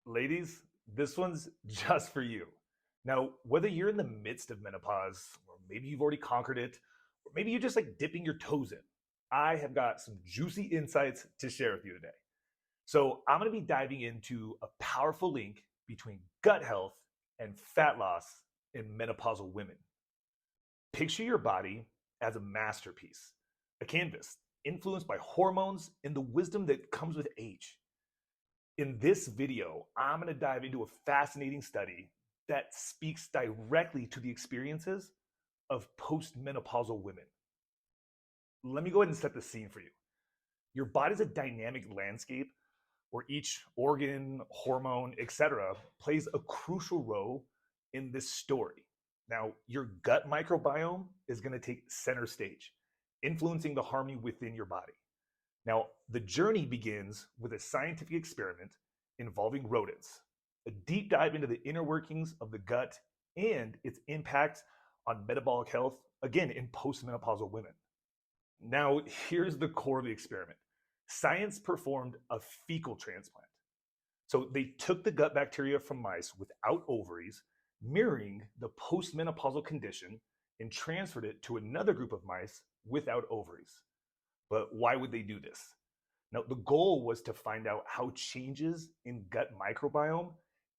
Ladies, this one's just for you. Now, whether you're in the midst of menopause, or maybe you've already conquered it, or maybe you're just like dipping your toes in, I have got some juicy insights to share with you today. So, I'm going to be diving into a powerful link between gut health and fat loss in menopausal women. Picture your body as a masterpiece, a canvas influenced by hormones and the wisdom that comes with age. In this video, I'm going to dive into a fascinating study that speaks directly to the experiences of postmenopausal women. Let me go ahead and set the scene for you. Your body's a dynamic landscape where each organ, hormone, etc., plays a crucial role in this story. Now, your gut microbiome is going to take center stage, influencing the harmony within your body. Now, the journey begins with a scientific experiment involving rodents, a deep dive into the inner workings of the gut and its impact on metabolic health, again, in postmenopausal women. Now, here's the core of the experiment. Science performed a fecal transplant. So they took the gut bacteria from mice without ovaries, mirroring the postmenopausal condition, and transferred it to another group of mice without ovaries. But why would they do this? Now, the goal was to find out how changes in gut microbiome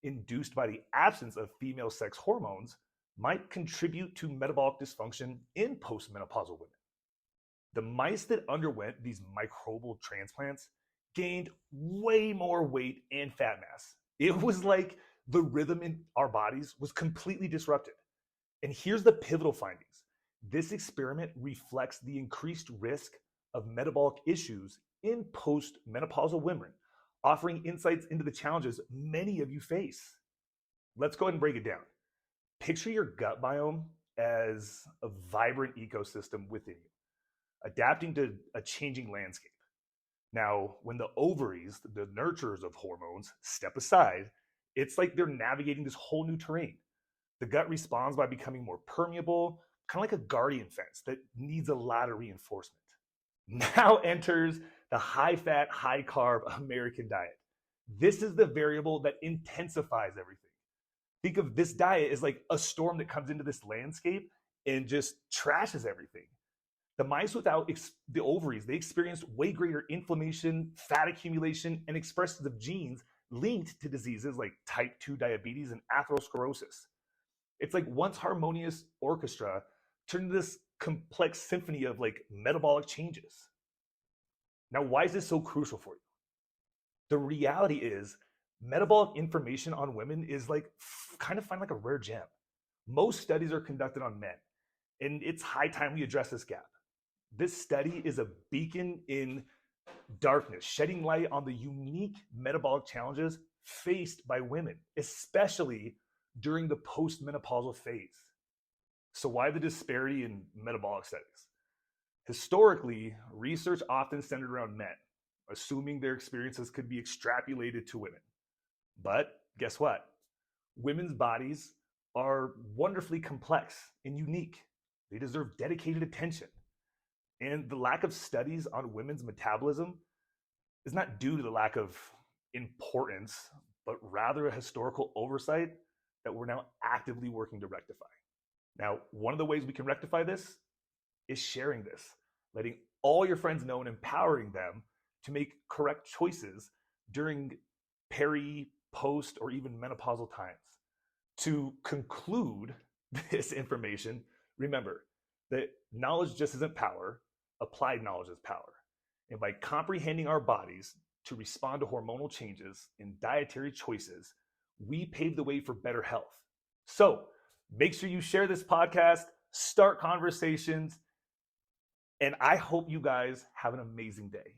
induced by the absence of female sex hormones might contribute to metabolic dysfunction in postmenopausal women. The mice that underwent these microbial transplants gained way more weight and fat mass. It was like the rhythm in our bodies was completely disrupted. And here's the pivotal findings. This experiment reflects the increased risk of metabolic issues in postmenopausal women, offering insights into the challenges many of you face. Let's go ahead and break it down. Picture your gut biome as a vibrant ecosystem within you, adapting to a changing landscape. Now, when the ovaries, the nurturers of hormones, step aside, it's like they're navigating this whole new terrain. The gut responds by becoming more permeable, kind of like a guardian fence that needs a lot of reinforcement. Now enters the high-fat, high-carb American diet. This is the variable that intensifies everything. Think of this diet as like a storm that comes into this landscape and just trashes everything. The mice without the ovaries, they experienced way greater inflammation, fat accumulation, and expressions of genes linked to diseases like type 2 diabetes and atherosclerosis. It's like once harmonious orchestra turned into this complex symphony of like metabolic changes. Now, why is this so crucial for you? The reality is metabolic information on women is like kind of find like a rare gem. Most studies are conducted on men, and it's high time we address this gap. This study is a beacon in darkness, shedding light on the unique metabolic challenges faced by women, especially during the postmenopausal phase. So why the disparity in metabolic studies? Historically, research often centered around men, assuming their experiences could be extrapolated to women. But guess what? Women's bodies are wonderfully complex and unique. They deserve dedicated attention. And the lack of studies on women's metabolism is not due to the lack of importance, but rather a historical oversight that we're now actively working to rectify. Now, one of the ways we can rectify this is sharing this, letting all your friends know and empowering them to make correct choices during peri, post, or even menopausal times. To conclude this information, remember that knowledge just isn't power, applied knowledge is power. And by comprehending our bodies to respond to hormonal changes and dietary choices, we pave the way for better health. So make sure you share this podcast, start conversations, and I hope you guys have an amazing day.